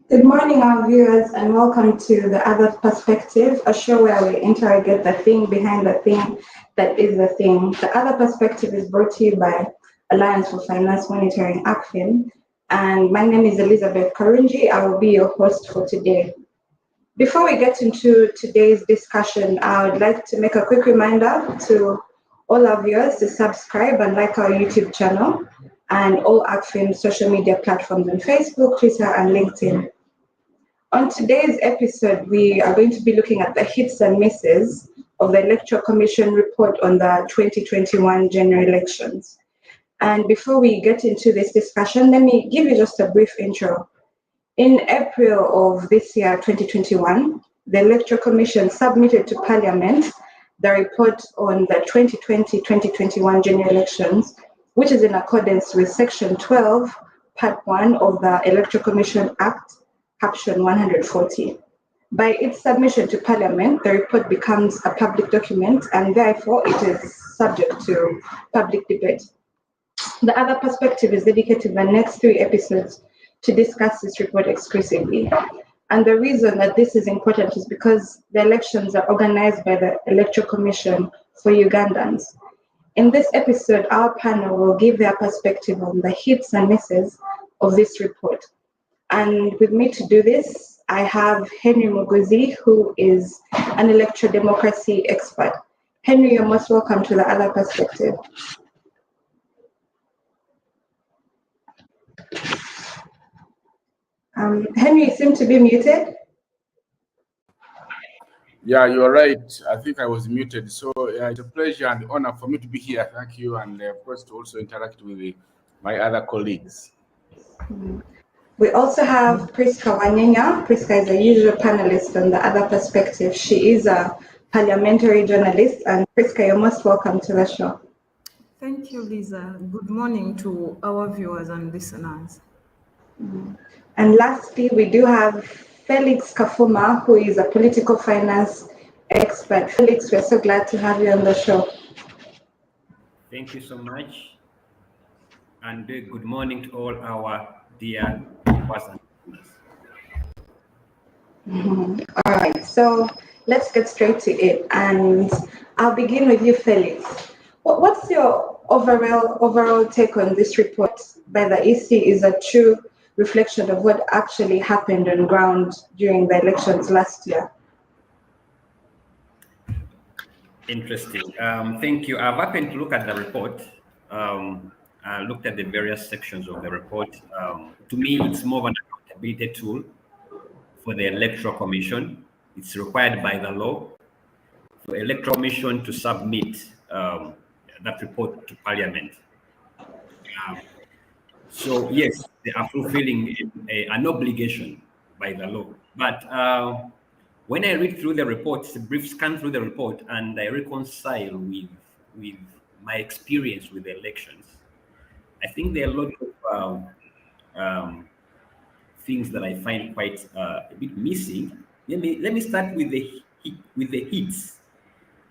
Good morning, our viewers, and welcome to The Other Perspective, a show where we interrogate the thing behind the thing that is the thing. The Other Perspective is brought to you by Alliance for Finance Monitoring, ACFIN, and my name is Elizabeth Karunji. I will be your host for today. Before we get into today's discussion, I would like to make a quick reminder to all our viewers to subscribe and like our YouTube channel and all ACFIN social media platforms on Facebook, Twitter, and LinkedIn. On today's episode, we are going to be looking at the hits and misses of the Electoral Commission report on the 2021 general elections. And before we get into this discussion, let me give you just a brief intro. In April of this year, 2021, the Electoral Commission submitted to Parliament the report on the 2020-2021 general elections, which is in accordance with Section 12, Part 1 of the Electoral Commission Act, Caption 140. By its submission to Parliament, the report becomes a public document and therefore it is subject to public debate. The Other Perspective is dedicated the next 3 episodes to discuss this report exclusively. And the reason that this is important is because the elections are organized by the Electoral Commission for Ugandans. In this episode, our panel will give their perspective on the hits and misses of this report. And with me to do this, I have Henry Mugozi, who is an electoral democracy expert. Henry, you're most welcome to The Other Perspective. Henry, you seem to be muted. Yeah, you're right. I think I was muted. So it's a pleasure and honor for me to be here. Thank you. And of course, to also interact with my other colleagues. We also have Priska Wanyenya. Priska is a usual panelist on The Other Perspective. She is a parliamentary journalist. And Priska, you're most welcome to the show. Thank you, Lisa. Good morning to our viewers and listeners. And lastly, we do have Felix Kafuma, who is a political finance expert. Felix, we're so glad to have you on the show. Thank you so much. And good morning to all our dear viewers and listeners. All right, so let's get straight to it. And I'll begin with you, Felix. What's your overall take on this report by the EC? Is a true reflection of what actually happened on ground during the elections last year? Interesting. Thank you. I've happened to look at the report. I looked at the various sections of the report. To me, it's more of an accountability tool for the Electoral Commission. It's required by the law for Electoral Commission to submit that report to Parliament. So yes, they are fulfilling an obligation by the law. But when I read through the report, it's a brief scan through the report, and I reconcile with my experience with the elections, I think there are a lot of things that I find quite a bit missing. Let me start with the hits.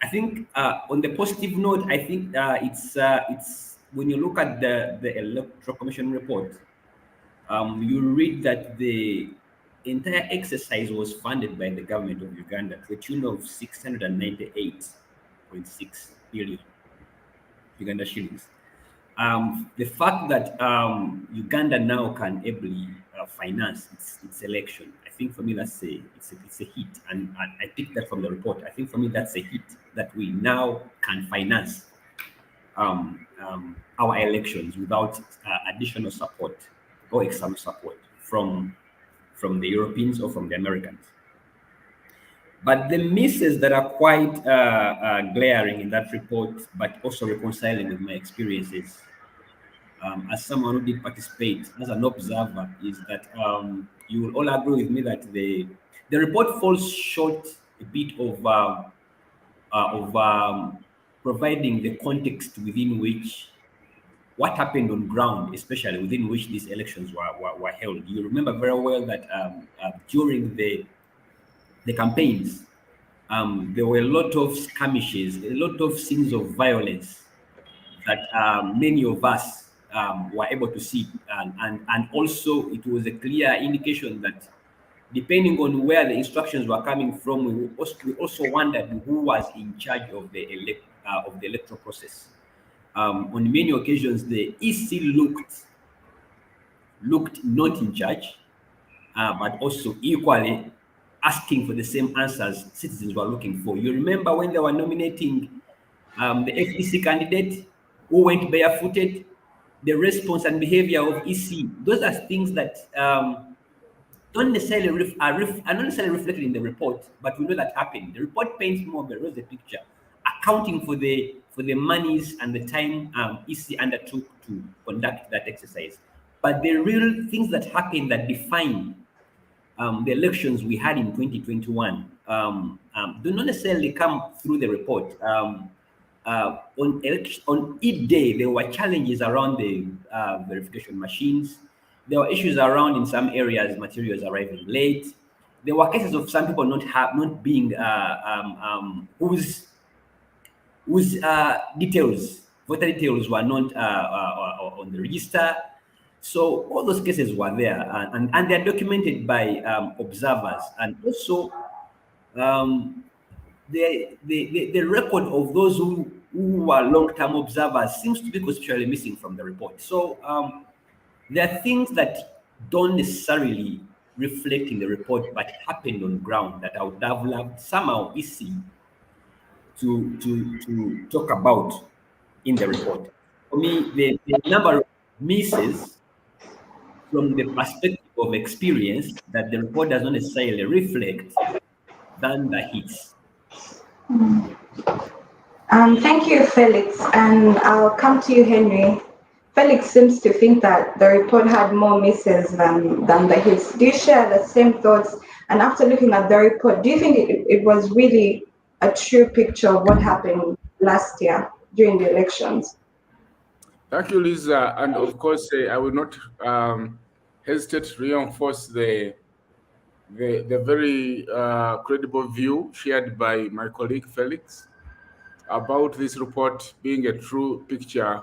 I think on the positive note, I think it's when you look at the Electoral Commission report, you read that the entire exercise was funded by the government of Uganda to the tune of 698.6 billion Uganda shillings. The fact that Uganda now can ably finance its election, I think for me it's a hit, and I picked that from the report. I think for me that's a hit that we now can finance our elections without additional support or external support from the Europeans or from the Americans. But the misses that are quite glaring in that report, but also reconciling with my experiences as someone who did participate as an observer, is that you will all agree with me that the report falls short a bit of providing the context within which what happened on ground, especially within which these elections were held. You remember very well that during the campaigns, there were a lot of skirmishes, a lot of scenes of violence that many of us were able to see. And also it was a clear indication that depending on where the instructions were coming from, we also wondered who was in charge of the electoral process. On many occasions, the EC looked not in charge, but also equally asking for the same answers citizens were looking for. You remember when they were nominating the FEC candidate who went barefooted, the response and behavior of EC, those are things that don't necessarily are not necessarily reflected in the report, but we know that happened. The report paints more of a rosy picture, accounting for the monies and the time EC undertook to conduct that exercise. But the real things that happened that define the elections we had in 2021 do not necessarily come through the report. On each day, there were challenges around the verification machines. There were issues around, in some areas, materials arriving late. There were cases of some people not being whose details, voter details, were not on the register. So all those cases were there, and they're documented by observers, and also the record of those who were long-term observers seems to be conceptually missing from the report. So there are things that don't necessarily reflect in the report, but happened on ground that I would have loved somehow EC to talk about in the report. For me, the number of misses from the perspective of experience that the report does not necessarily reflect than the hits. Thank you, Felix. And I'll come to you, Henry. Felix seems to think that the report had more misses than the hits. Do you share the same thoughts? And after looking at the report, do you think it was really a true picture of what happened last year during the elections? Thank you, Lisa. And of course, I will not hesitate to reinforce the very credible view shared by my colleague Felix about this report being a true picture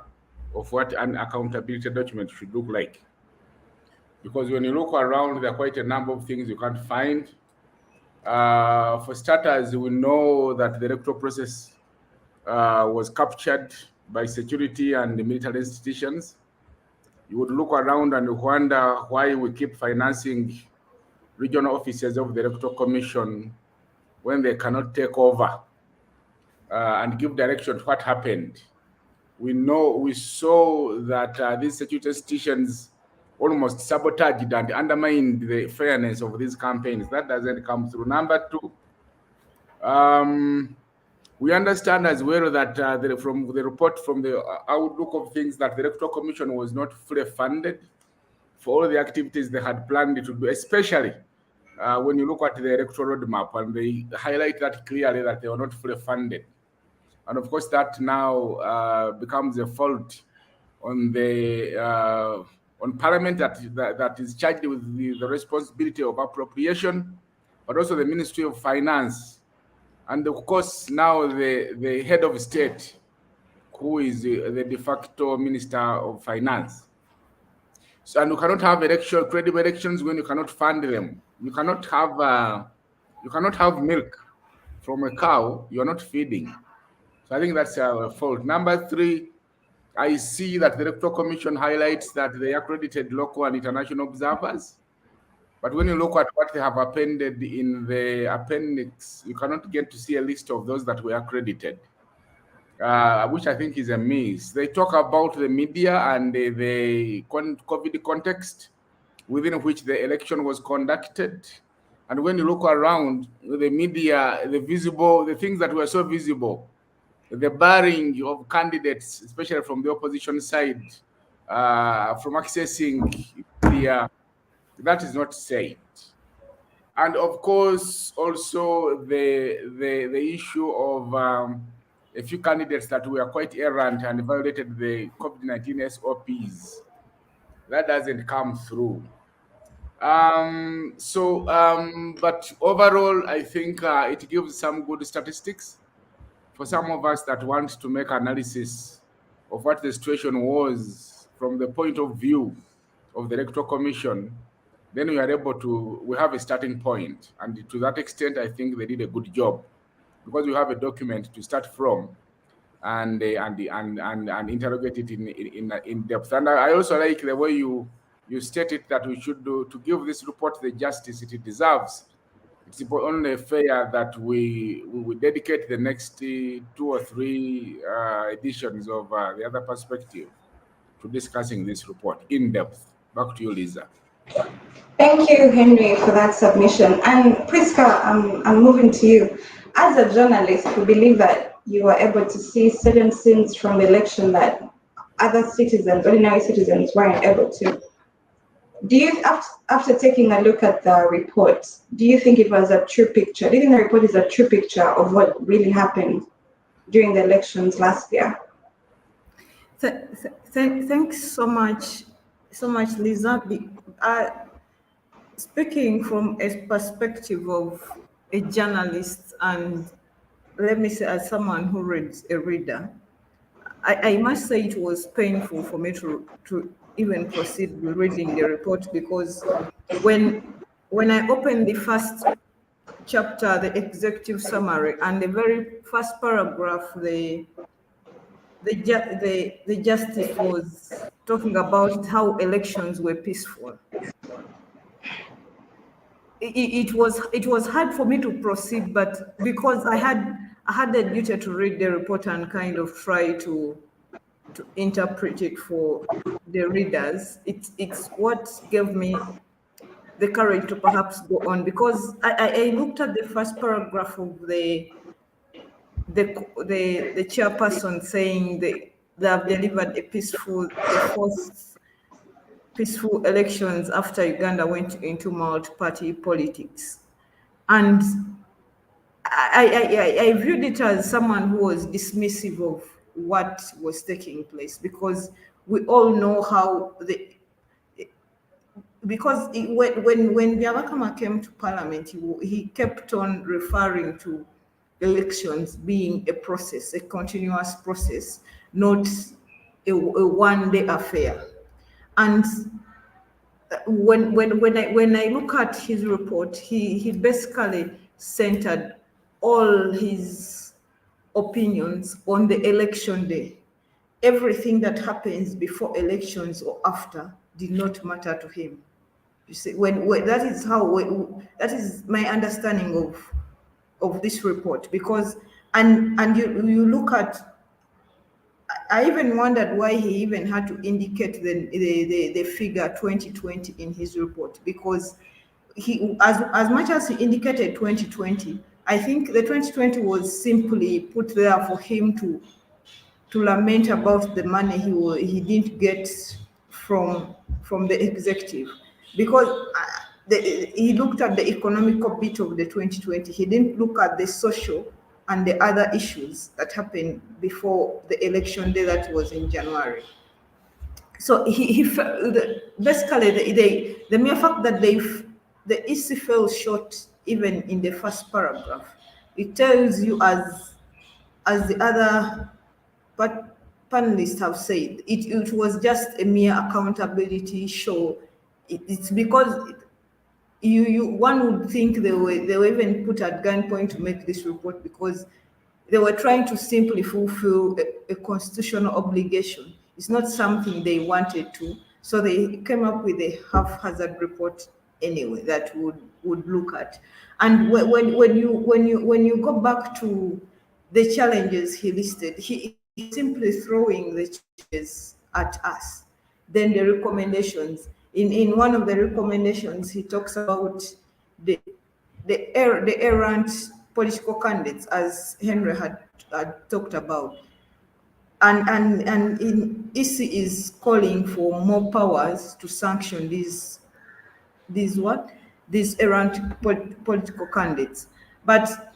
of what an accountability document should look like. Because when you look around, there are quite a number of things you can't find. For starters, we know that the electoral process was captured by security and the military institutions. You would look around and wonder why we keep financing regional offices of the Electoral Commission when they cannot take over and give direction to what happened. We saw that these security institutions almost sabotaged and undermined the fairness of these campaigns. That doesn't come through. Number two, we understand as well that from the report, from the outlook of things, that the Electoral Commission was not fully funded for all the activities they had planned to do, especially when you look at the electoral roadmap, and they highlight that clearly that they were not fully funded. And of course, that now becomes a fault on the on Parliament that is charged with the responsibility of appropriation, but also the Ministry of Finance, and of course now the head of state, who is the de facto Minister of Finance. So, and you cannot have credible elections when you cannot fund them. You cannot have milk from a cow you're not feeding. So I think that's our fault. Number three, I see that the Electoral Commission highlights that they accredited local and international observers. But when you look at what they have appended in the appendix, you cannot get to see a list of those that were accredited, which I think is a miss. They talk about the media and the COVID context within which the election was conducted. And when you look around the media, the things that were so visible, the barring of candidates, especially from the opposition side, from accessing media, that is not said. And of course, also the issue of a few candidates that were quite errant and violated the COVID-19 SOPs. That doesn't come through. But overall, I think it gives some good statistics for some of us that want to make analysis of what the situation was from the point of view of the Electoral Commission. then we are able to, we have a starting point. And to that extent, I think they did a good job, because we have a document to start from and interrogate it in depth. And I also like the way you stated that we should do, to give this report the justice it deserves. It's only fair that we dedicate the next 2 or 3 editions of the other perspective to discussing this report in depth. Back to you, Lisa. Thank you, Henry, for that submission. And Priska, I'm moving to you. As a journalist, we believe that you were able to see certain scenes from the election that other citizens, ordinary citizens, weren't able to. Do you, after taking a look at the report, do you think it was a true picture? Do you think the report is a true picture of what really happened during the elections last year? Thanks so much, Lisa. Speaking from a perspective of a journalist, and let me say as someone who reads, a reader, I must say it was painful for me to even proceed with reading the report, because when I opened the first chapter, the executive summary, and the very first paragraph, the justice was talking about how elections were peaceful. It was hard for me to proceed, but because I had the duty to read the report and kind of try to interpret it for the readers, it's what gave me the courage to perhaps go on, because I looked at the first paragraph of the chairperson saying they have delivered the first peaceful elections after Uganda went into multi-party politics. And I viewed it as someone who was dismissive of what was taking place, because we all know how when Byabakama came to parliament, he kept on referring to elections being a process, a continuous process, not a one-day affair. And when I look at his report, he basically centered all his opinions on the election day. Everything that happens before elections or after did not matter to him. You see, when that is my understanding of this report, because and you look at, I even wondered why he even had to indicate the figure 2020 in his report, because he, as much as he indicated 2020, I think the 2020 was simply put there for him to lament about the money he didn't get from the executive, because he looked at the economical bit of the 2020. He didn't look at the social and the other issues that happened before the election day that was in January. So basically the mere fact that the EC fell short even in the first paragraph, it tells you, as the other panelists have said, it was just a mere accountability show. It's because one would think they were even put at gunpoint to make this report, because they were trying to simply fulfill a constitutional obligation. It's not something they wanted to, so they came up with a haphazard report anyway that would look at. And when you go back to the challenges he listed, he simply throwing the challenges at us. Then the recommendations. In one of the recommendations, he talks about the errant political candidates, as Henry had talked about, and in EC is calling for more powers to sanction these errant political candidates, but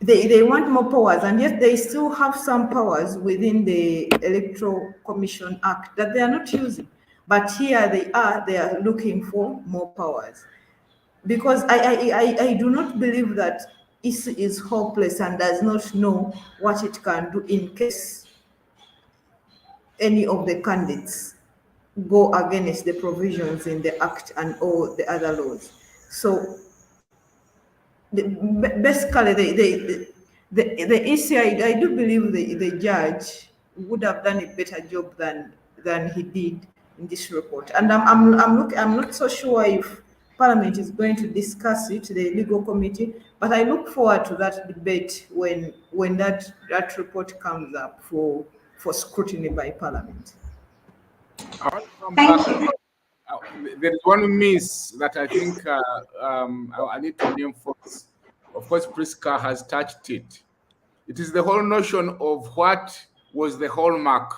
they want more powers, and yet they still have some powers within the Electoral Commission Act that they are not using. But here they are looking for more powers, because I do not believe that EC is hopeless and does not know what it can do in case any of the candidates go against the provisions in the Act and all the other laws. So basically, the EC, I do believe the judge would have done a better job than he did in this report. And I'm not so sure if Parliament is going to discuss it, the legal committee, but I look forward to that debate when that report comes up for scrutiny by Parliament. Thank you. There is one miss that I think I need to reinforce. Of course, Priska has touched it. It is the whole notion of what was the hallmark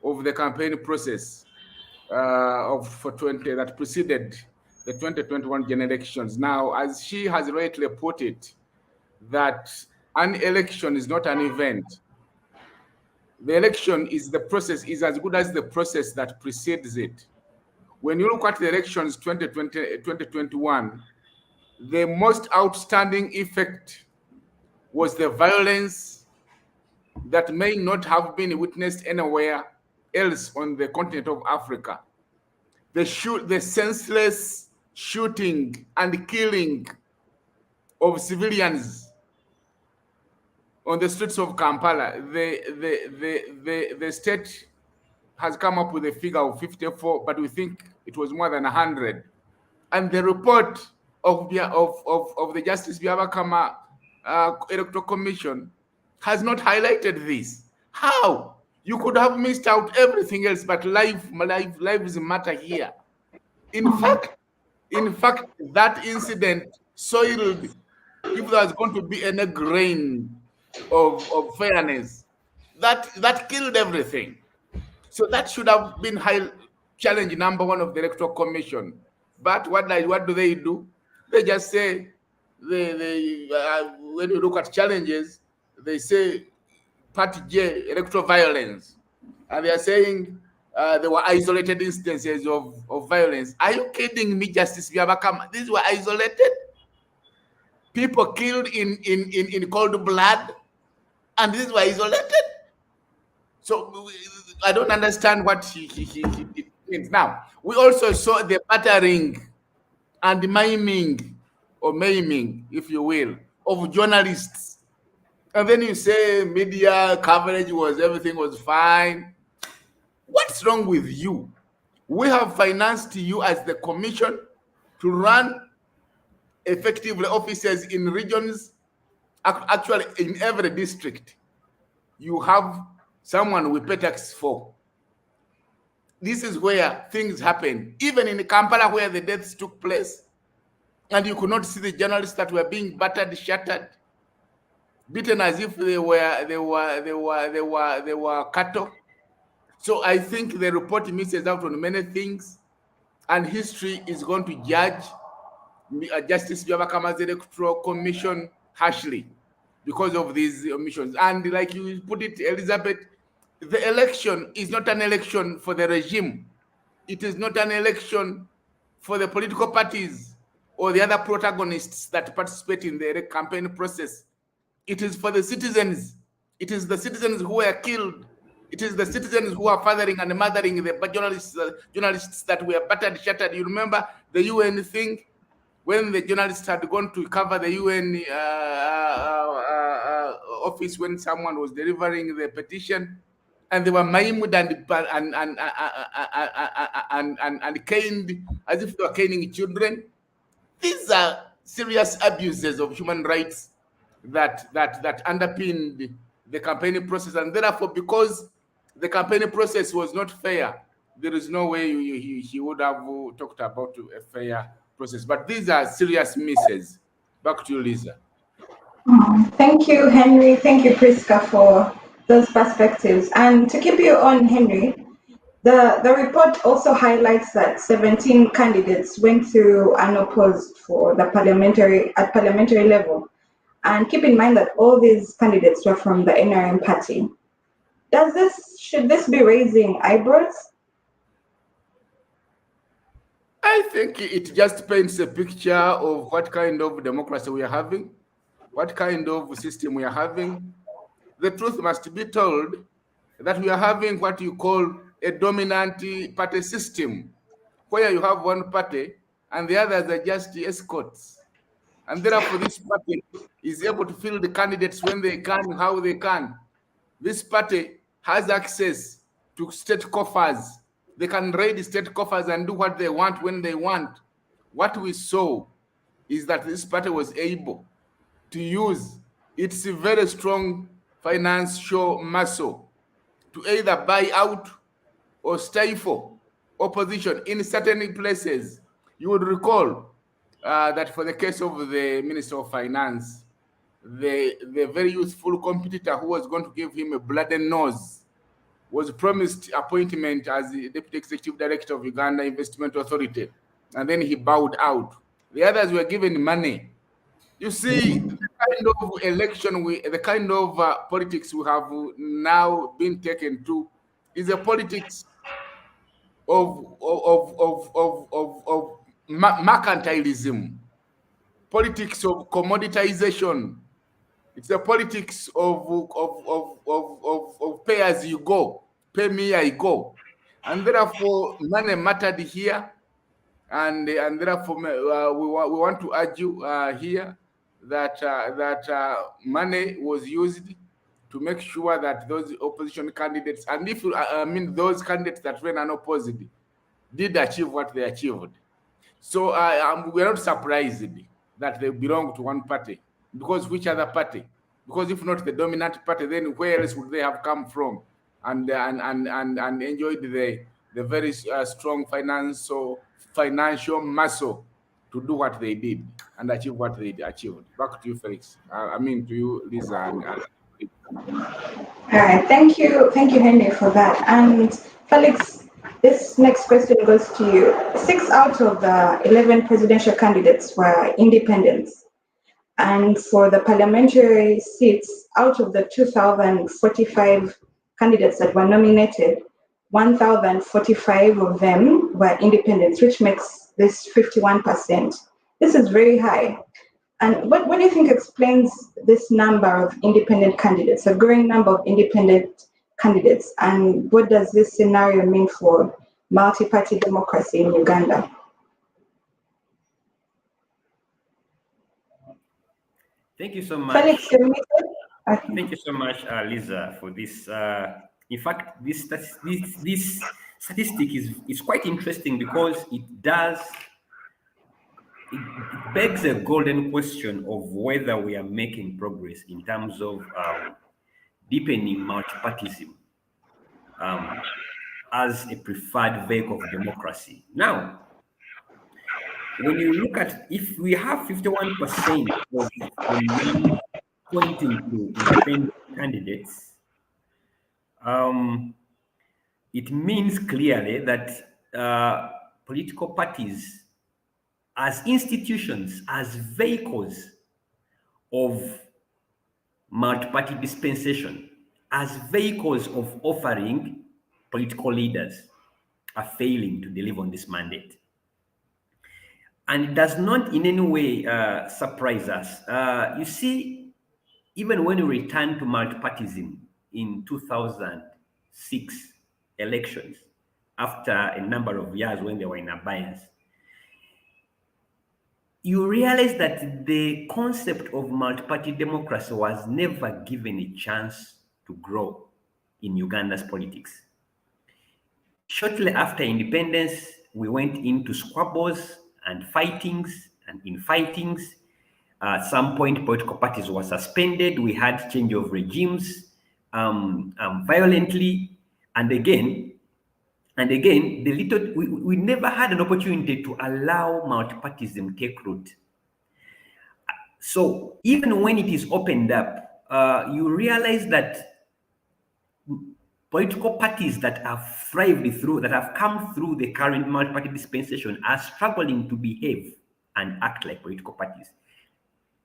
of the campaign process that preceded the 2021 general elections. Now, as she has rightly put it, that an election is not an event. The election is the process, is as good as the process that precedes it. When you look at the elections 2021, the most outstanding effect was the violence that may not have been witnessed anywhere else on the continent of Africa. The senseless shooting and killing of civilians on the streets of Kampala. The state has come up with a figure of 54, but we think it was more than 100. And the report of the Justice Byabakama Electoral Commission has not highlighted this. How? You could have missed out everything else, but lives matter here. In fact, that incident soiled, if there was going to be any grain of fairness, that killed everything. So that should have been challenge number one of the Electoral Commission. But what do? They just say, when you look at challenges, they say Part J, electoral violence. And they are saying there were isolated instances of violence. Are you kidding me, Justice Byabakama? These were isolated? People killed in cold blood? And these were isolated? So I don't understand what he means. Now, we also saw the battering and maiming, or maiming, if you will, of journalists. And then you say media coverage everything was fine. What's wrong with you? We have financed you as the commission to run effectively offices in regions. Actually, in every district, you have someone we pay tax for. This is where things happen. Even in Kampala, where the deaths took place, and you could not see the journalists that were being battered, shattered, beaten as if they were cattle. So I think the report misses out on many things, and history is going to judge Justice Byabakama's Electoral Commission harshly because of these omissions. And like you put it, Elizabeth, the election is not an election for the regime. It is not an election for the political parties or the other protagonists that participate in the campaign process. It is for the citizens. It is the citizens who were killed. It is the citizens who are fathering and mothering the journalists that were battered, shattered. You remember the UN thing? When the journalists had gone to cover the UN office when someone was delivering the petition, and they were maimed and caned as if they were caning children. These are serious abuses of human rights that underpinned the campaigning process, and therefore, because the campaigning process was not fair, there is no way he would have talked about a fair process. But these are serious misses. Back to you, Lisa. Thank you, Henry. Thank you, Priska, for those perspectives. And to keep you on, Henry, the report also highlights that 17 candidates went through unopposed for the parliamentary level. And keep in mind that all these candidates were from the NRM party. Should this be raising eyebrows? I think it just paints a picture of what kind of democracy we are having, what kind of system we are having. The truth must be told that we are having what you call a dominant party system where you have one party and the others are just escorts. And therefore, this party is able to fill the candidates when they can, how they can. This party has access to state coffers. They can raid state coffers and do what they want when they want. What we saw is that this party was able to use its very strong financial muscle to either buy out or stifle opposition in certain places. You would recall that for the case of the Minister of Finance, the very youthful competitor who was going to give him a bloody nose was promised appointment as the Deputy Executive Director of Uganda Investment Authority, and then he bowed out. The others were given money. You see, the kind of election, the kind of politics we have now been taken to is a politics of mercantilism, politics of commoditization. It's a politics of pay as you go, pay me I go, and therefore money mattered here, and therefore we want to argue here that money was used to make sure that those opposition candidates, and if I mean those candidates that ran unopposed, did achieve what they achieved. So we're not surprised that they belong to one party, because which other party? Because if not the dominant party, then where else would they have come from and enjoyed the very strong financial muscle to do what they did and achieve what they achieved? Back to you, Felix. I mean to you, Lisa. All right, thank you, Henry, for that. And Felix, this next question goes to you. 6 out of the 11 presidential candidates were independents. And for the parliamentary seats, out of the 2,045 candidates that were nominated, 1,045 of them were independents, which makes this 51%. This is very high. And what do you think explains this number of independent candidates, a growing number of independent candidates, and what does this scenario mean for multi-party democracy in Uganda? Thank you so much. Felix, Thank you so much, Lisa, for this. In fact, this statistic is quite interesting because it begs a golden question of whether we are making progress in terms of deepening multipartyism as a preferred vehicle of democracy. Now, when you look at, if we have 51% of the pointing to independent candidates, it means clearly that political parties as institutions, as vehicles of multi-party dispensation, as vehicles of offering political leaders, are failing to deliver on this mandate. And it does not in any way surprise us. You see, even when we returned to multipartyism in 2006 elections, after a number of years when they were in abeyance, you realize that the concept of multi-party democracy was never given a chance to grow in Uganda's politics. Shortly after independence, we went into squabbles and fightings, and in fightings, at some point political parties were suspended. We had change of regimes violently, and again, we never had an opportunity to allow multipartyism take root. So even when it is opened up, you realize that political parties that have thrived through, that have come through the current multi-party dispensation are struggling to behave and act like political parties.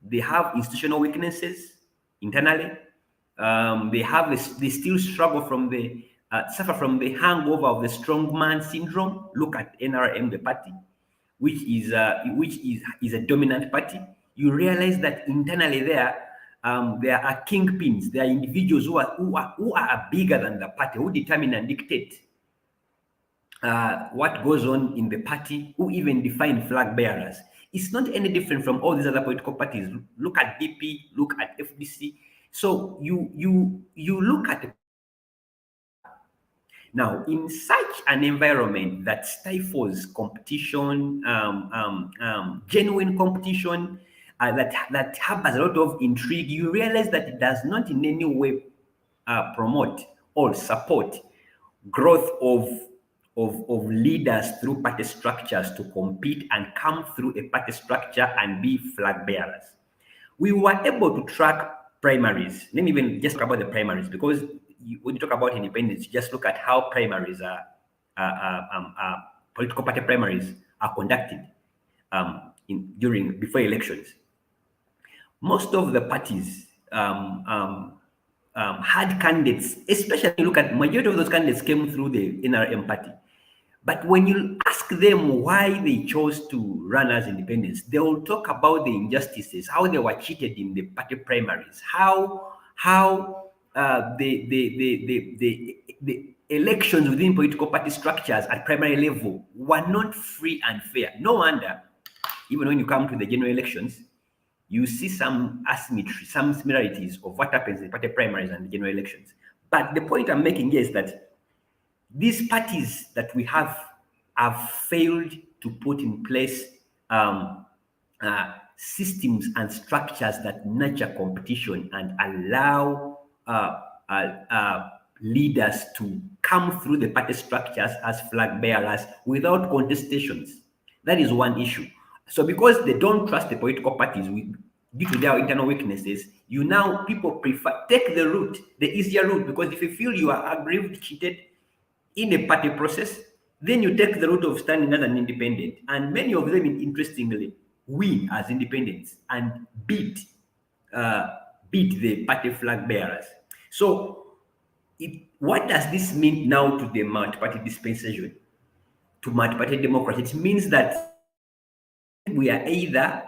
They have institutional weaknesses internally. They still struggle from the suffer from the hangover of the strong man syndrome. Look at NRM, the party, which is a dominant party. You realize that internally there are kingpins. There are individuals who are bigger than the party, who determine and dictate what goes on in the party, who even define flag bearers. It's not any different from all these other political parties. Look at DP, look at FDC. So you look at now in such an environment that stifles competition, genuine competition, that harbors a lot of intrigue. You realize that it does not in any way promote or support growth of leaders through party structures to compete and come through a party structure and be flag bearers. We were able to track primaries. Let me even just talk about the primaries, because when you talk about independence, you just look at how primaries political party primaries are conducted before elections. Most of the parties had candidates, especially look at majority of those candidates came through the NRM party. But when you ask them why they chose to run as independents, they will talk about the injustices, how they were cheated in the party primaries, how the elections within political party structures at primary level were not free and fair. No wonder, even when you come to the general elections, you see some asymmetry, some similarities of what happens in party primaries and the general elections. But the point I'm making here is that these parties that we have failed to put in place systems and structures that nurture competition and allow leaders to come through the party structures as flag bearers without contestations. That is one issue. So because they don't trust the political parties due to their internal weaknesses, people prefer take the route, the easier route, because if you feel you are aggrieved, cheated in a party process, then you take the route of standing as an independent. And many of them, interestingly, win as independents and beat the party flag bearers. So what does this mean now to the multi-party dispensation, to multi-party democracy? It means that we are either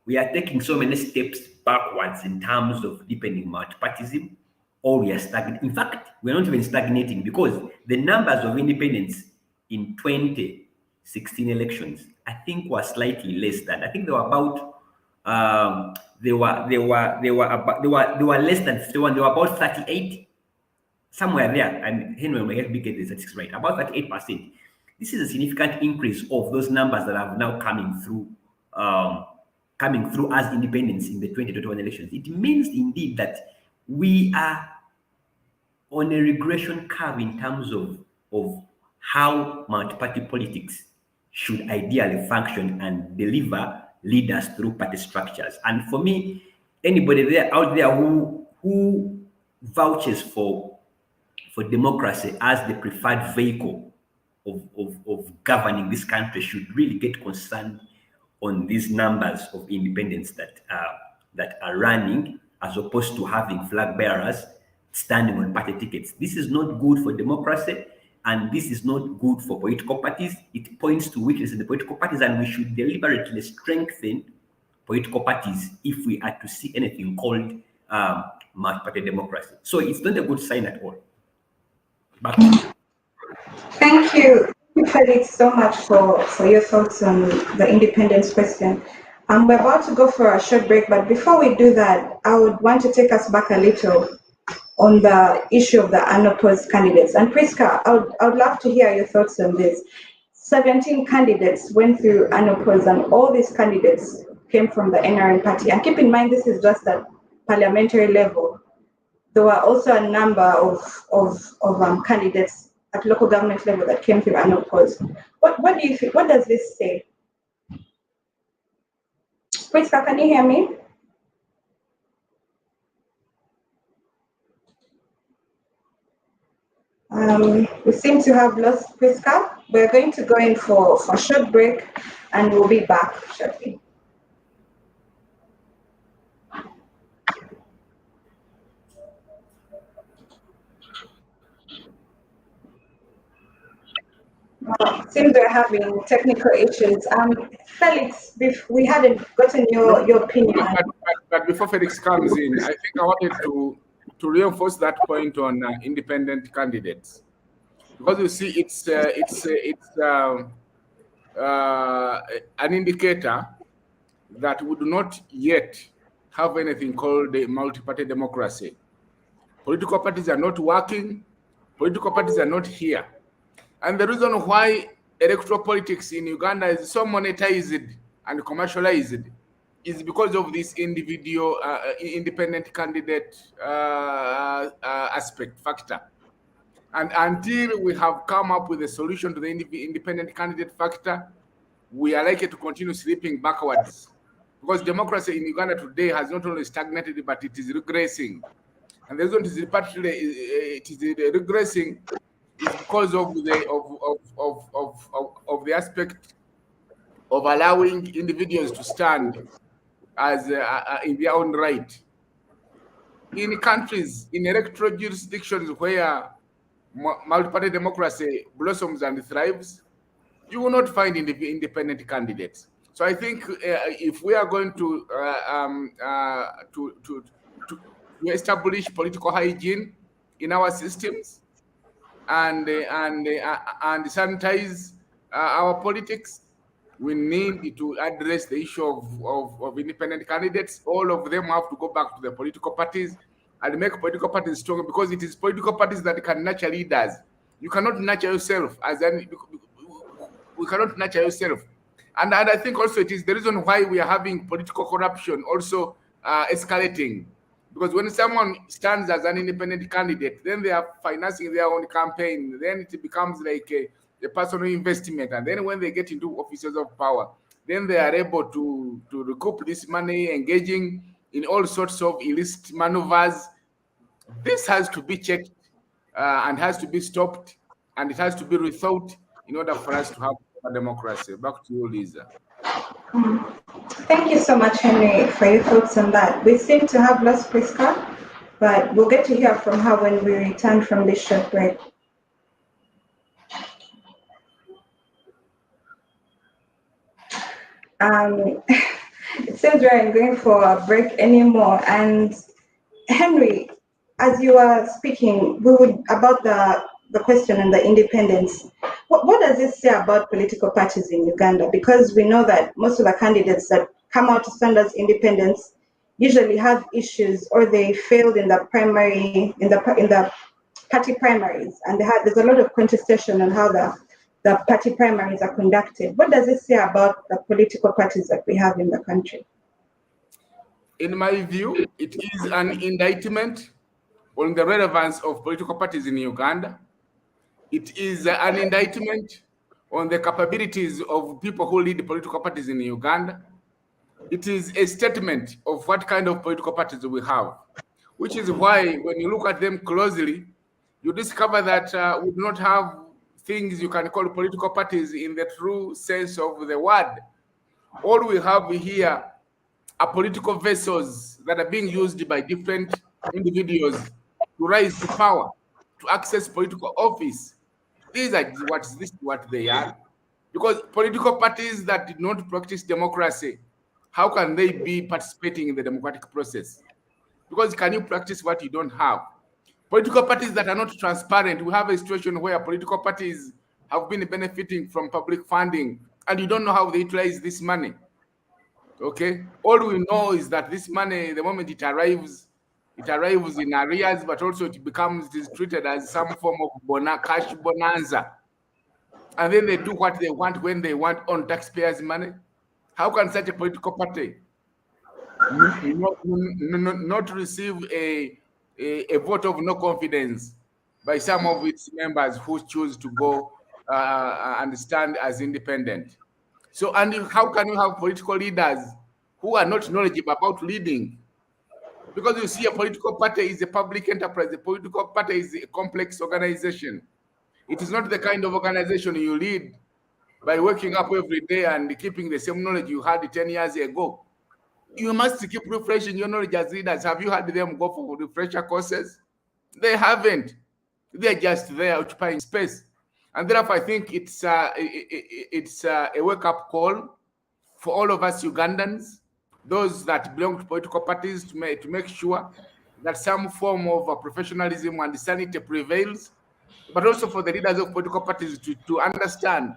we are taking so many steps backwards in terms of deepening multipartism, or we are stagnating. In fact, we're not even stagnating, because the numbers of independents in 2016 elections, I think, were slightly less than. I think they were about they were less than 51. They were about 38, somewhere there. And Henry may help me get the statistics right. About 38%. This is a significant increase of those numbers that are now coming through as independents in the 2021 elections. It means indeed that we are on a regression curve in terms of how multi-party politics should ideally function and deliver leaders through party structures. And for me, anybody out there who vouches for democracy as the preferred vehicle of governing this country should really get concerned on these numbers of independents that are running, as opposed to having flag bearers standing on party tickets. This is not good for democracy, and this is not good for political parties. It points to weakness in the political parties, and we should deliberately strengthen political parties if we are to see anything called multi-party democracy. So it's not a good sign at all. Back to you. Thank you, Felix, so much for your thoughts on the independence question. We're about to go for a short break, but before we do that, I would want to take us back a little on the issue of the unopposed candidates. And Priska, I would love to hear your thoughts on this. 17 candidates went through unopposed, and all these candidates came from the NRM party. And keep in mind, this is just at parliamentary level. There were also a number of candidates at local government level that came through unopposed. What do you think? What does this say? Priska, can you hear me? We seem to have lost Priska. We're going to go in for a short break, and we'll be back shortly. Seems we're having technical issues. Felix, we hadn't gotten your opinion. But before Felix comes in, I think I wanted to reinforce that point on independent candidates. because you see, it's an indicator that we do not yet have anything called a multi-party democracy. Political parties are not working. Political parties are not here. And the reason why electoral politics in Uganda is so monetized and commercialized is because of this individual, independent candidate aspect factor. And until we have come up with a solution to the independent candidate factor, we are likely to continue slipping backwards. Because democracy in Uganda today has not only stagnated, but it is regressing. And the reason it is regressing is because of the aspect of allowing individuals to stand as in their own right. In countries, in electoral jurisdictions where multi-party democracy blossoms and thrives, you will not find independent candidates. So I think if we are going to establish political hygiene in our systems and sanitize our politics, we need to address the issue of independent candidates. All of them have to go back to the political parties and make political parties stronger, because it is political parties that can nurture leaders. You cannot nurture yourself we cannot nurture yourself. And I think also it is the reason why we are having political corruption also escalating. Because when someone stands as an independent candidate, then they are financing their own campaign. Then it becomes like a personal investment. And then when they get into offices of power, then they are able to recoup this money, engaging in all sorts of illicit maneuvers. This has to be checked and has to be stopped, and it has to be rethought in order for us to have a democracy. Back to you, Lisa. Thank you so much, Henry, for your thoughts on that. We seem to have lost Priska, but we'll get to hear from her when we return from this short break. It seems we aren't going for a break anymore. And Henry, as you were speaking, about the question on the independence. What does this say about political parties in Uganda? Because we know that most of the candidates that come out to stand as independents usually have issues, or they failed in the primary, in the party primaries, and there's a lot of contestation on how the party primaries are conducted. What does it say about the political parties that we have in the country? In my view, it is an indictment on the relevance of political parties in Uganda. It is an indictment on the capabilities of people who lead political parties in Uganda. It is a statement of what kind of political parties we have, which is why when you look at them closely, you discover that we do not have things you can call political parties in the true sense of the word. All we have here are political vessels that are being used by different individuals to rise to power, to access political office. These are what they are. Because political parties that did not practice democracy, how can they be participating in the democratic process? Because can you practice what you don't have? Political parties that are not transparent, we have a situation where political parties have been benefiting from public funding, and you don't know how they utilize this money. Okay? All we know is that this money, the moment it arrives in arrears, but also it is treated as some form of cash bonanza. And then they do what they want when they want on taxpayers' money. How can such a political party not receive a vote of no confidence by some of its members who choose to go and stand as independent? So, and how can you have political leaders who are not knowledgeable about leading? Because you see, a political party is a public enterprise. A political party is a complex organization. It is not the kind of organization you lead by waking up every day and keeping the same knowledge you had 10 years ago. You must keep refreshing your knowledge as leaders. Have you had them go for refresher courses? They haven't. They're just there occupying space. And therefore, I think it's a wake-up call for all of us Ugandans, those that belong to political parties, to make sure that some form of professionalism and sanity prevails, but also for the leaders of political parties to understand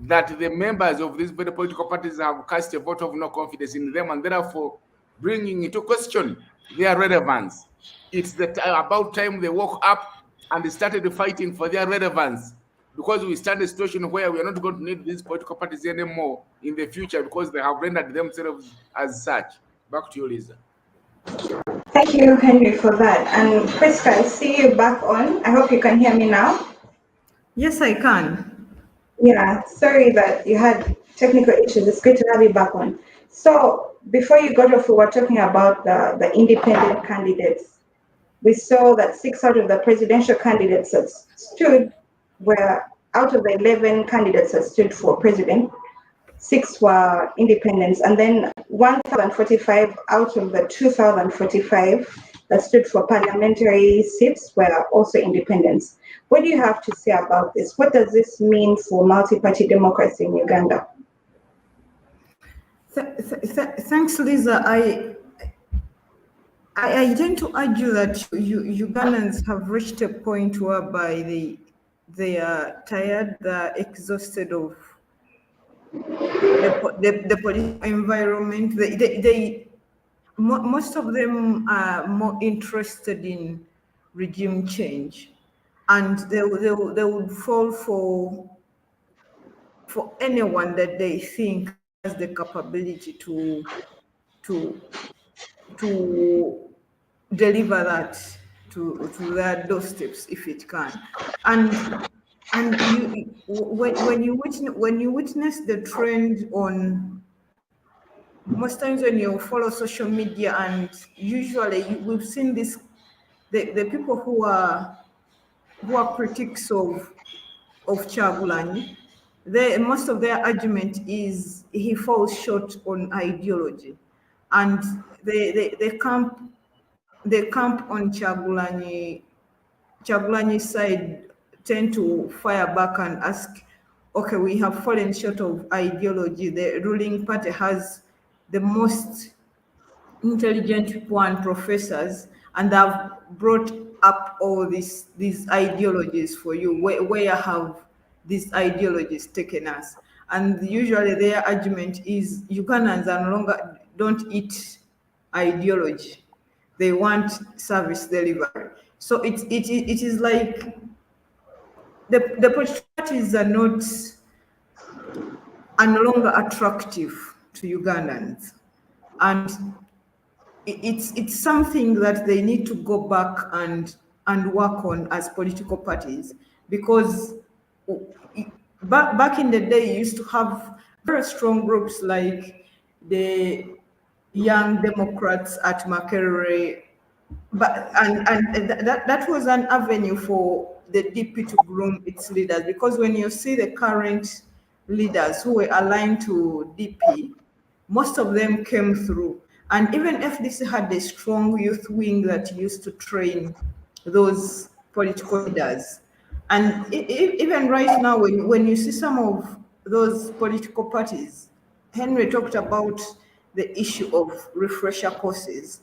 that the members of these very political parties have cast a vote of no confidence in them, and therefore bringing into question their relevance. It's about time they woke up and started fighting for their relevance, because we stand a situation where we are not going to need these political parties anymore in the future because they have rendered themselves as such. Back to you, Lisa. Thank you, Henry, for that. And Priska, I see you back on. I hope you can hear me now. Yes, I can. Yeah, sorry that you had technical issues. It's good to have you back on. So before you got off, we were talking about the independent candidates. We saw that 6 out of the presidential candidates that stood were, out of the 11 candidates that stood for president, 6 were independents, and then 1,045 out of the 2,045 that stood for parliamentary seats were also independents. What do you have to say about this? What does this mean for multi-party democracy in Uganda? Thanks, Lisa. I tend to argue that Ugandans have reached a point whereby they are tired, they're exhausted of the political environment. Most of them are more interested in regime change, and they would fall for anyone that they think has the capability to deliver that to their doorsteps if it can. And when you witness the trend on, most times when you follow social media, and usually we've seen this, the people who are critics of Chagulani, most of their argument is he falls short on ideology, and they camp on Chagulani's side, tend to fire back and ask, okay, we have fallen short of ideology. The ruling party has the most intelligent people and professors, and have brought up all these ideologies for you. Where have these ideologies taken us? And usually their argument is Ugandans are no longer don't eat ideology. They want service delivery. So it is like the political parties are no longer attractive to Ugandans, and it's something that they need to go back and work on as political parties, because back in the day you used to have very strong groups like the Young Democrats at Makerere, but that was an avenue for the DP to groom its leaders, because when you see the current leaders who were aligned to DP, most of them came through. And even FDC had a strong youth wing that used to train those political leaders. And even right now, when you see some of those political parties, Henry talked about the issue of refresher courses.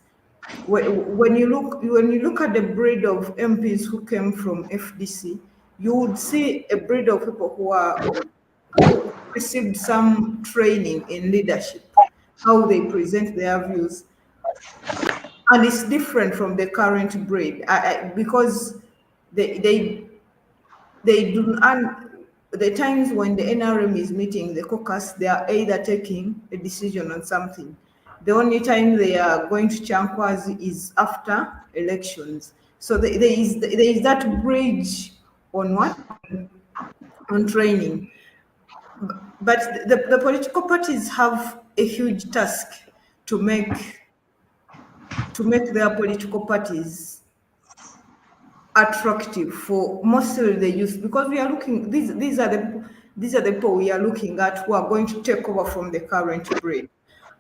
When you look at the breed of MPs who came from FDC, you would see a breed of people who received some training in leadership, how they present their views, and it's different from the current breed, because they do. And the times when the NRM is meeting the caucus, they are either taking a decision on something. The only time they are going to Chankwazi is after elections. So there is that bridge on what? On training. But the political parties have a huge task to make their political parties attractive for mostly the youth, because we are looking, these are the people we are looking at who are going to take over from the current breed.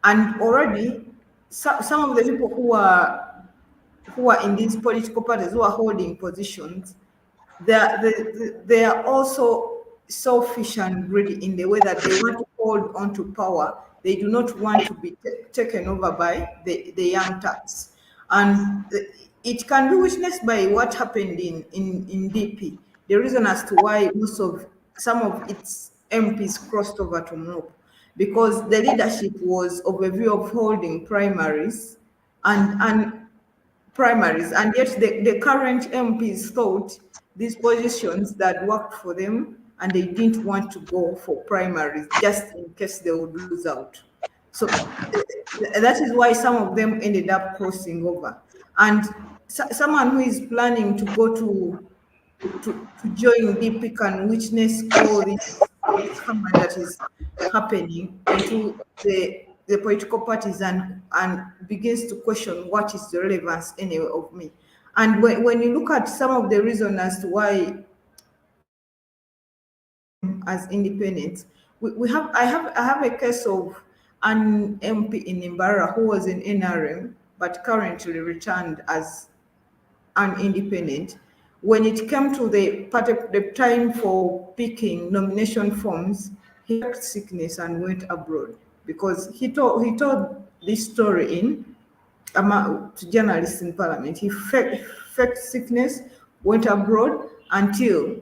And already some of the people who are in these political parties, who are holding positions, they are also selfish and greedy in the way that they want to hold on to power. They do not want to be taken over by the young turks. And it can be witnessed by what happened in DP. the reason as to why some of its MPs crossed over to MOP, because the leadership was of a view of holding primaries and primaries, and yet the current MPs thought these positions that worked for them, and they didn't want to go for primaries just in case they would lose out. So that is why some of them ended up crossing over. And someone who is planning to go to join DP can witness all this hammer that is happening into the political parties and begins to question what is the relevance anyway of me. And when you look at some of the reasons as to why as independents, I have a case of an MP in Imbara who was in NRM but currently returned as an independent. When it came to the time for picking nomination forms, he had sickness and went abroad because he told this story to journalists in Parliament. He faked sickness, went abroad until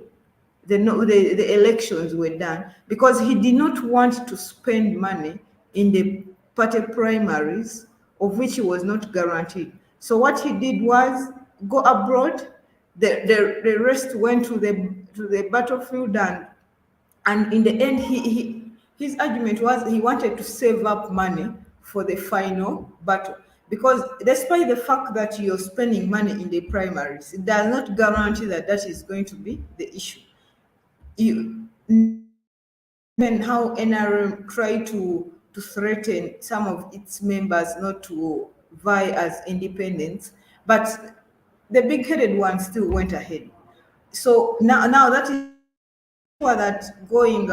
the elections were done because he did not want to spend money in the party primaries of which he was not guaranteed. So what he did was go abroad. The rest went to the battlefield, and in the end his argument was he wanted to save up money for the final battle, because despite the fact that you're spending money in the primaries, it does not guarantee that that is going to be the issue. You and how NRM tried to threaten some of its members not to vie as independents, but the big-headed one still went ahead. So now that is that going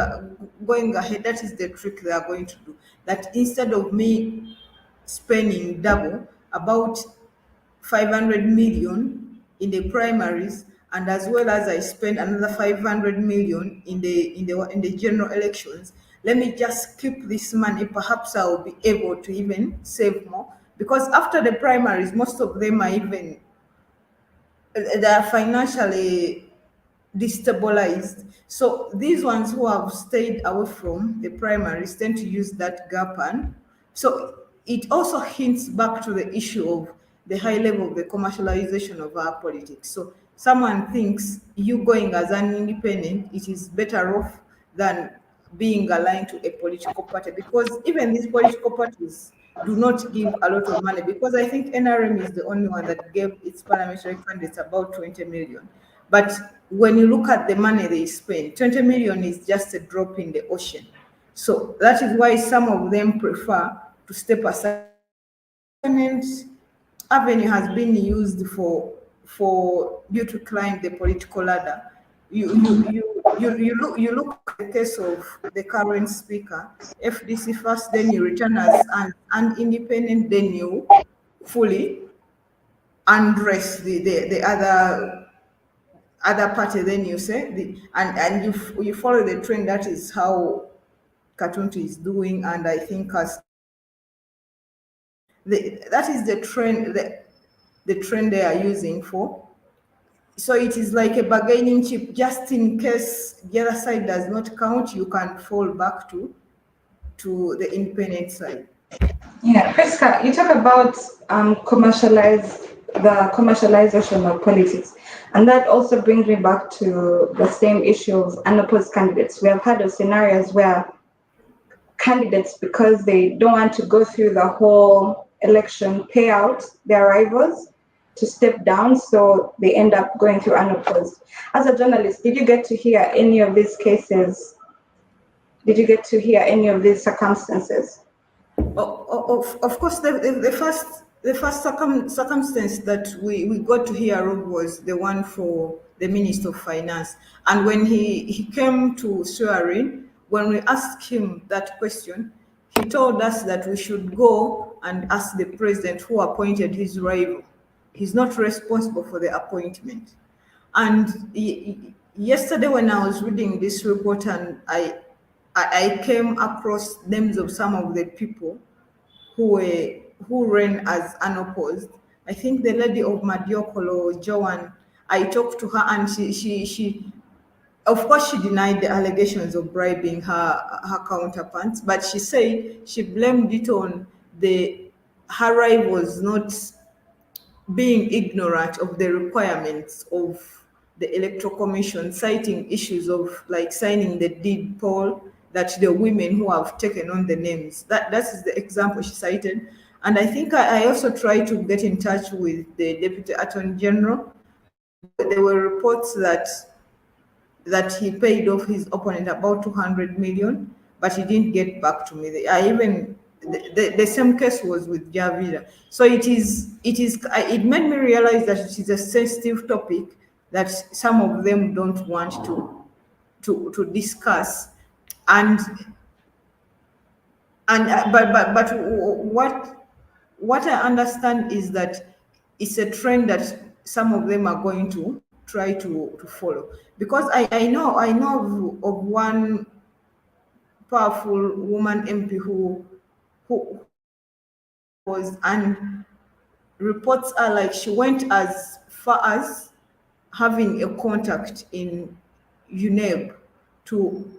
ahead, that is the trick they are going to do. That instead of me spending double, about 500 million in the primaries, and as well as I spend another 500 million in the general elections, let me just keep this money. Perhaps I will be able to even save more, because after the primaries, most of them are even they are financially destabilized. So these ones who have stayed away from the primaries tend to use that gap, and so it also hints back to the issue of the high level of the commercialization of our politics. So someone thinks you going as an independent, it is better off than being aligned to a political party, because even these political parties do not give a lot of money, because I think NRM is the only one that gave its parliamentary candidates about 20 million. But when you look at the money they spend, 20 million is just a drop in the ocean. So that is why some of them prefer to step aside. Avenue has been used for you to climb the political ladder. You look at the case of the current speaker, FDC first, then you return as an independent, then you fully undress the other party, then you say and you follow the trend. That is how Katuntu is doing, and I think as that is the trend, the trend they are using for. So it is like a bargaining chip. Just in case the other side does not count, you can fall back to the independent side. Yeah, Priska, you talk about the commercialization of politics, and that also brings me back to the same issue of unopposed candidates. We have had those scenarios where candidates, because they don't want to go through the whole election, pay out their rivals to step down, so they end up going through unopposed. As a journalist, did you get to hear any of these cases? Did you get to hear any of these circumstances? Of course, the first circumstance that we got to hear of was the one for the Minister of Finance. And when he came to swearing, when we asked him that question, he told us that we should go and ask the president who appointed his rival. He's not responsible for the appointment. And yesterday when I was reading this report, and I came across names of some of the people who ran as unopposed. I think the lady of Madiokolo, Joan, I talked to her, and she Of course, she denied the allegations of bribing her counterparts, but she said she blamed it on her rivals not being ignorant of the requirements of the Electoral Commission, citing issues of like signing the deed poll that the women who have taken on the names. That is the example she cited. And I think I also tried to get in touch with the Deputy Attorney General. There were reports that he paid off his opponent about 200 million, but he didn't get back to me. The same case was with Javida. So it made me realize that it is a sensitive topic that some of them don't want to discuss. But what I understand is that it's a trend that some of them are going to try to follow, because I know of one powerful woman MP who was, and reports are like she went as far as having a contact in UNEB to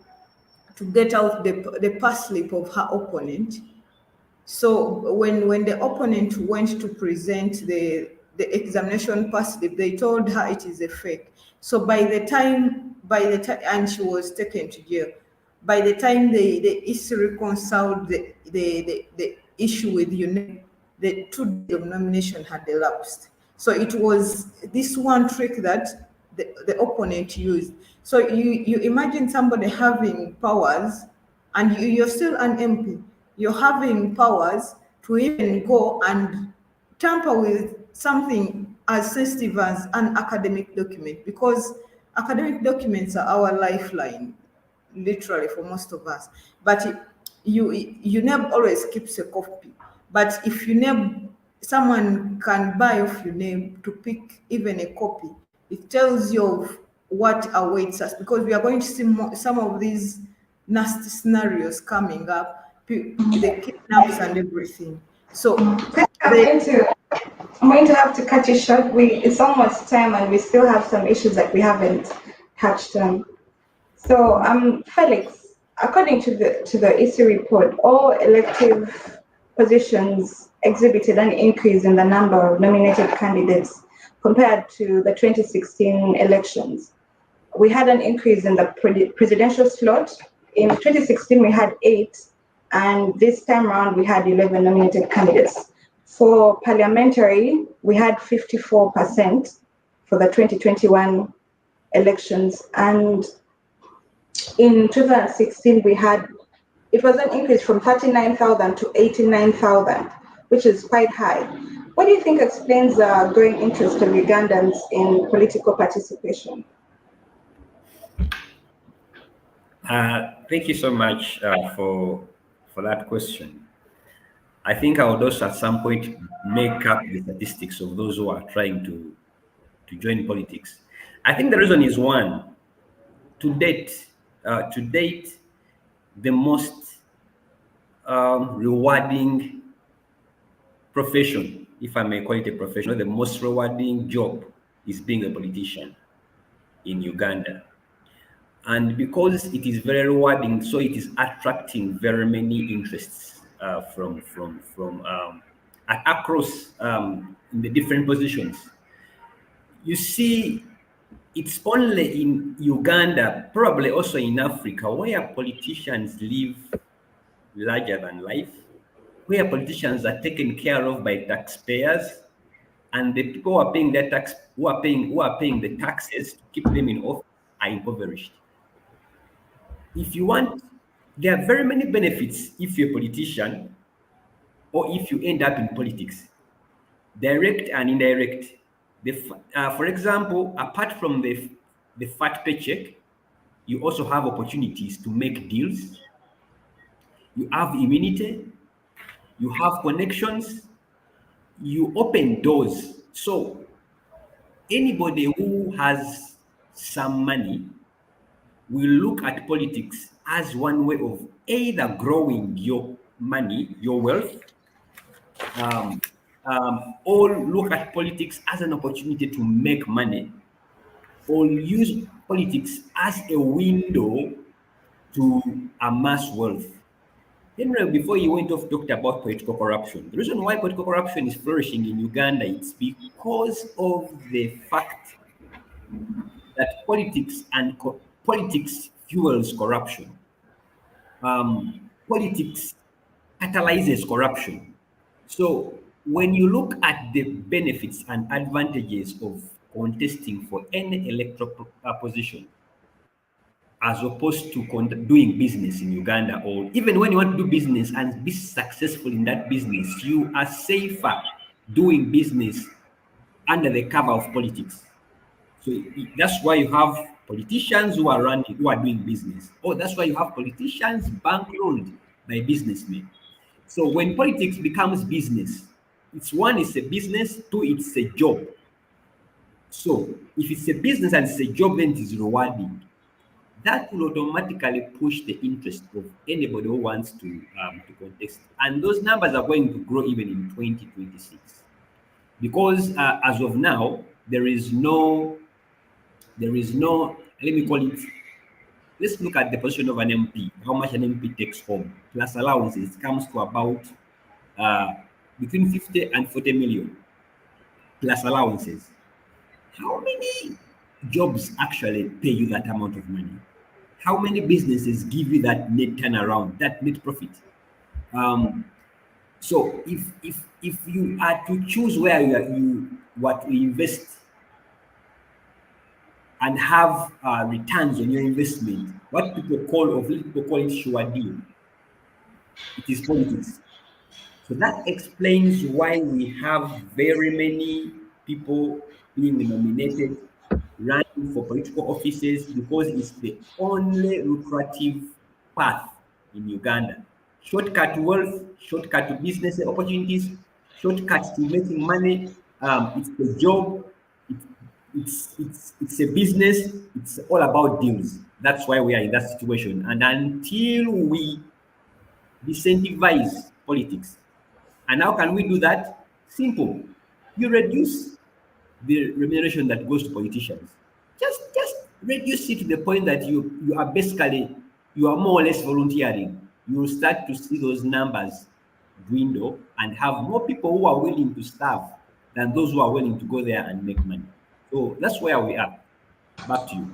get out the pass slip of her opponent. So when the opponent went to present the examination pass slip, they told her it is a fake. So by the time, and she was taken to jail. By the time the EC reconciled the issue with UNEP, the 2 days of nomination had elapsed. So it was this one trick that the opponent used. So you imagine somebody having powers, and you're still an MP. You're having powers to even go and tamper with something as sensitive as an academic document, because academic documents are our lifeline, literally, for most of us. But UNEB always keeps a copy. But if someone can buy off UNEB to pick even a copy, it tells you of what awaits us, because we are going to see some of these nasty scenarios coming up, the kidnaps and everything. So I'm going to have to cut you short. It's almost time, and we still have some issues that we haven't touched on. So, Felix, according to the E.C report, all elective positions exhibited an increase in the number of nominated candidates compared to the 2016 elections. We had an increase in the presidential slot. In 2016, we had 8, and this time around, we had 11 nominated candidates. For parliamentary, we had 54% for the 2021 elections, and in 2016, it was an increase from 39,000 to 89,000, which is quite high. What do you think explains the growing interest of Ugandans in political participation? Thank you so much for that question. I think I would also at some point make up the statistics of those who are trying to join politics. I think the reason is one, to date, the most rewarding profession, if I may call it a profession, the most rewarding job is being a politician in Uganda. And because it is very rewarding, so it is attracting very many interests from across in the different positions. You see, it's only in Uganda, probably also in Africa, where politicians live larger than life, where politicians are taken care of by taxpayers, and the people who are paying their tax, who are paying the taxes to keep them in office, are impoverished. If you want, there are very many benefits if you're a politician or if you end up in politics, direct and indirect. For example, apart from the fat paycheck, you also have opportunities to make deals. You have immunity, you have connections, you open doors. So anybody who has some money will look at politics as one way of either growing your money, your wealth, or look at politics as an opportunity to make money, or use politics as a window to amass wealth. Henry, before you went off, talked about political corruption. The reason why political corruption is flourishing in Uganda is because of the fact that politics fuels corruption. Politics catalyzes corruption. So when you look at the benefits and advantages of contesting for any electoral position, as opposed to doing business in Uganda, or even when you want to do business and be successful in that business, you are safer doing business under the cover of politics. So that's why you have politicians who are doing business. Or that's why you have politicians bankrolled by businessmen. So when politics becomes business, it's a business, two, it's a job. So if it's a business and it's a job, then it is rewarding. That will automatically push the interest of anybody who wants to contest. And those numbers are going to grow even in 2026. Because as of now, there is no, let me call it, let's look at the position of an MP, how much an MP takes home, plus allowances, comes to about between 50 and 40 million, plus allowances. How many jobs actually pay you that amount of money? How many businesses give you that net turnaround, that net profit? So if you are to choose where you what to invest and have returns on your investment, what people call it sure deal. It is politics. So that explains why we have very many people being nominated, running for political offices, because it's the only lucrative path in Uganda. Shortcut to wealth, shortcut to business opportunities, shortcut to making money. It's a job. It's a business. It's all about deals. That's why we are in that situation. And until we disincentivize politics, and how can we do that? Simple. You reduce the remuneration that goes to politicians. Just reduce it to the point that you are more or less volunteering. You will start to see those numbers dwindle and have more people who are willing to serve than those who are willing to go there and make money. So that's where we are. Back to you.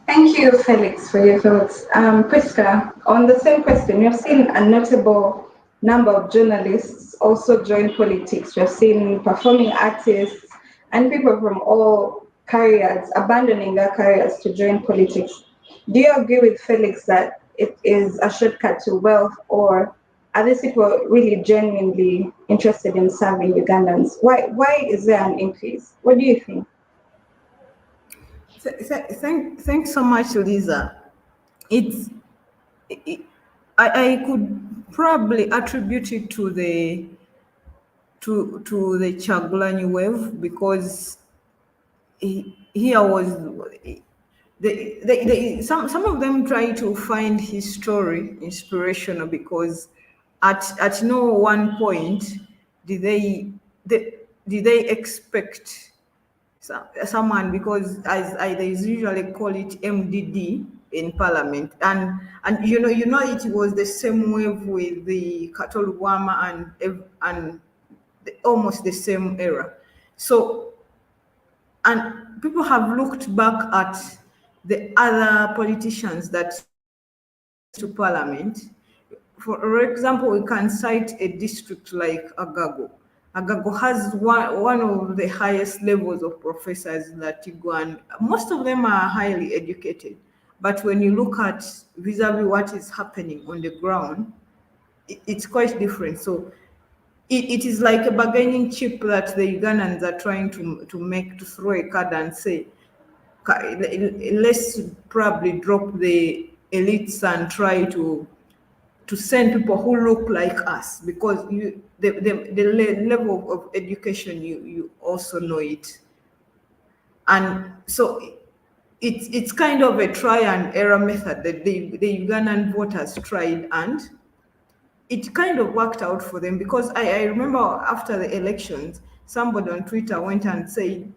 Thank you, Felix, for your thoughts. Priska, on the same question, you've seen a notable number of journalists also join politics. We've seen performing artists and people from all careers abandoning their careers to join politics. Do you agree with Felix that it is a shortcut to wealth, or are these people really genuinely interested in serving Ugandans? Why is there an increase? What do you think? Thanks so much, Lisa. I could probably attribute it to the Chagulanyi wave, because here was some of them try to find his story inspirational, because at no one point did they expect someone, because as they usually call it MDD in parliament, and it was the same wave with the Katolugwama and almost the same era. So, and people have looked back at the other politicians that to parliament. For example, we can cite a district like Agago. Agago has one of the highest levels of professors in Latigo, and most of them are highly educated. But when you look at vis-a-vis what is happening on the ground, it's quite different. So it is like a bargaining chip that the Ugandans are trying to throw a card and say, let's probably drop the elites and try to send people who look like us, because the level of education, you also know it. And so it's kind of a try and error method that the Ugandan voters tried, and it kind of worked out for them, because I remember after the elections, somebody on Twitter went and said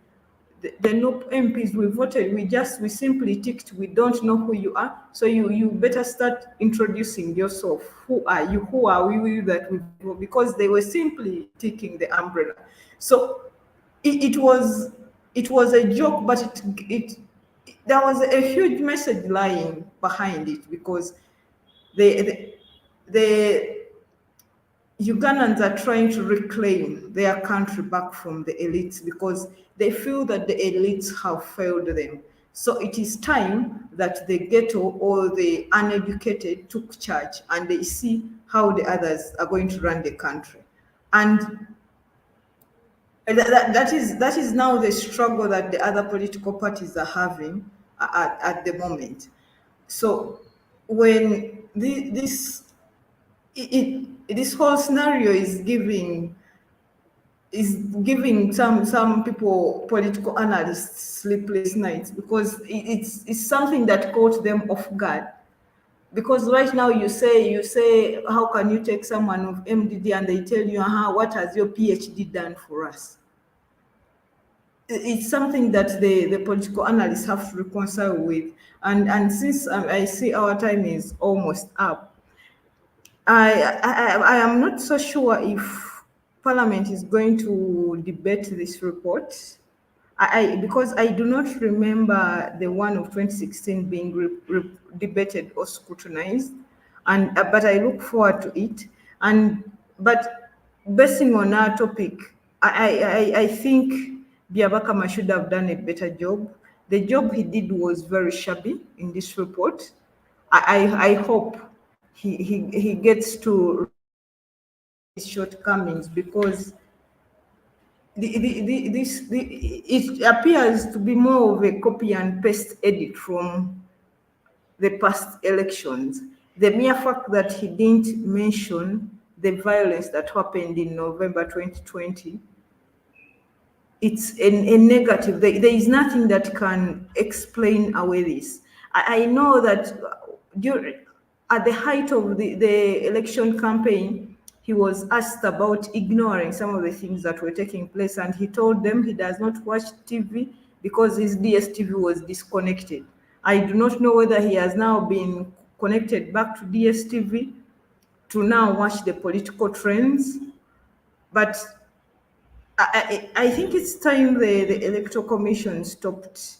the no MPs we voted, we simply ticked, we don't know who you are. So you better start introducing yourself. Who are you? Who are we that we vote? Because they were simply ticking the umbrella. So it was a joke, but there was a huge message lying behind it, because the Ugandans are trying to reclaim their country back from the elites, because they feel that the elites have failed them. So it is time that the ghetto or the uneducated took charge, and they see how the others are going to run the country. And that is now the struggle that the other political parties are having at the moment. So when this whole scenario is giving some people, political analysts, sleepless nights, because it's something that caught them off guard. Because right now you say, how can you take someone with MDD and they tell you, what has your PhD done for us? It's something that the political analysts have to reconcile with. And since I see our time is almost up, I am not so sure if Parliament is going to debate this report. Because I do not remember the one of 2016 being debated or scrutinized, but I look forward to it. But basing on our topic, I think Biabakama should have done a better job. The job he did was very shabby in this report. I hope he gets to his shortcomings, because it appears to be more of a copy and paste edit from the past elections. The mere fact that he didn't mention the violence that happened in November 2020, it's a negative. There is nothing that can explain away this. I know that at the height of the election campaign, he was asked about ignoring some of the things that were taking place, and he told them he does not watch TV because his DSTV was disconnected. I do not know whether he has now been connected back to DSTV to now watch the political trends, but I think it's time the Electoral Commission stopped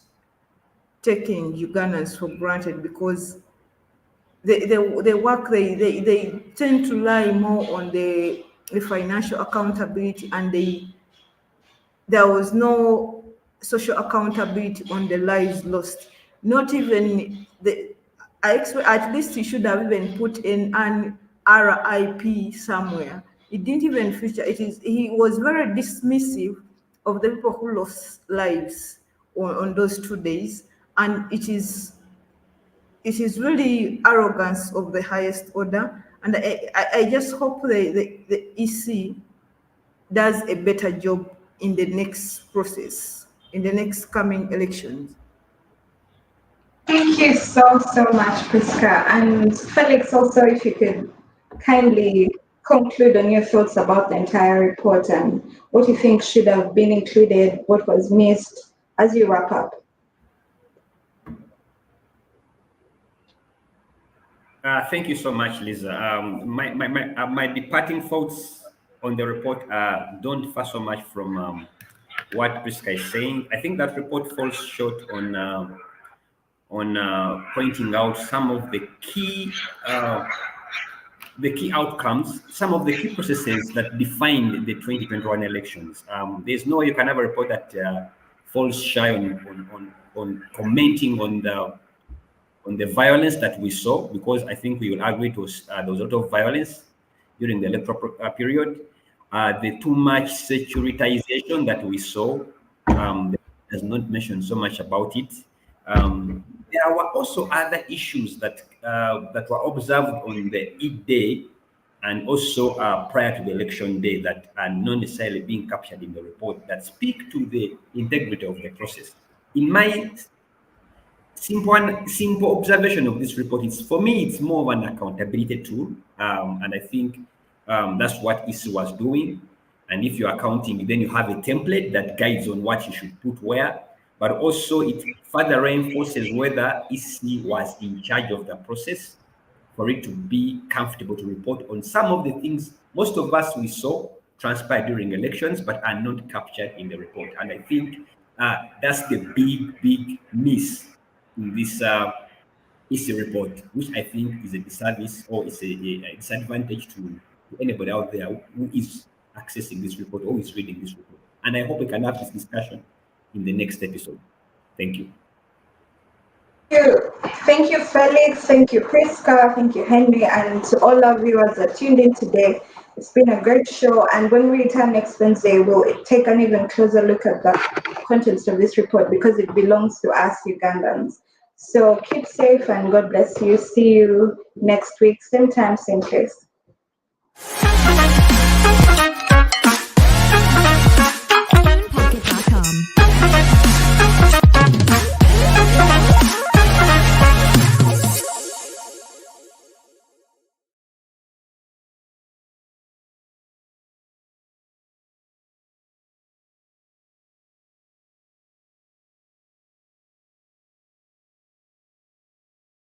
taking Ugandans for granted, because the work they tend to rely more on the financial accountability, and there was no social accountability on the lives lost. Not even I expect at least he should have even put in an RIP somewhere. It didn't even feature. He was very dismissive of the people who lost lives on those 2 days, and it is really arrogance of the highest order. And I just hope the EC does a better job in the next process, in the next coming elections. Thank you so much, Priska. And Felix, also, if you could kindly conclude on your thoughts about the entire report and what you think should have been included, what was missed, as you wrap up. Thank you so much, Lisa. My departing thoughts on the report don't differ so much from what Priska is saying. I think that report falls short on pointing out some of the key outcomes, some of the key processes that defined the 2021 elections. There's no way you can have a report that falls shy on commenting on the violence that we saw, because I think we will agree there was a lot of violence during the electoral period. The too much securitization that we saw, has not mentioned so much about it. There were also other issues that were observed on the Eid day and also prior to the election day that are not necessarily being captured in the report, that speak to the integrity of the process. In my simple observation of this report, for me, it's more of an accountability tool, and I think that's what EC was doing. And if you're accounting, then you have a template that guides on what you should put where. but also it further reinforces whether EC was in charge of the process for it to be comfortable to report on some of the things most of us we saw transpire during elections but are not captured in the report. And I think that's the big miss in this EC report, which I think is a disservice or is a disadvantage to anybody out there who is accessing this report or is reading this report. And I hope we can have this discussion in the next episode. Thank you. Thank you, Felix. Thank you, Priska. Thank you, Henry. And to all our viewers that tuned in today, it's been a great show. And when we return next Wednesday, we'll take an even closer look at the contents of this report because it belongs to us Ugandans. So keep safe and God bless you. See you next week, same time, same place.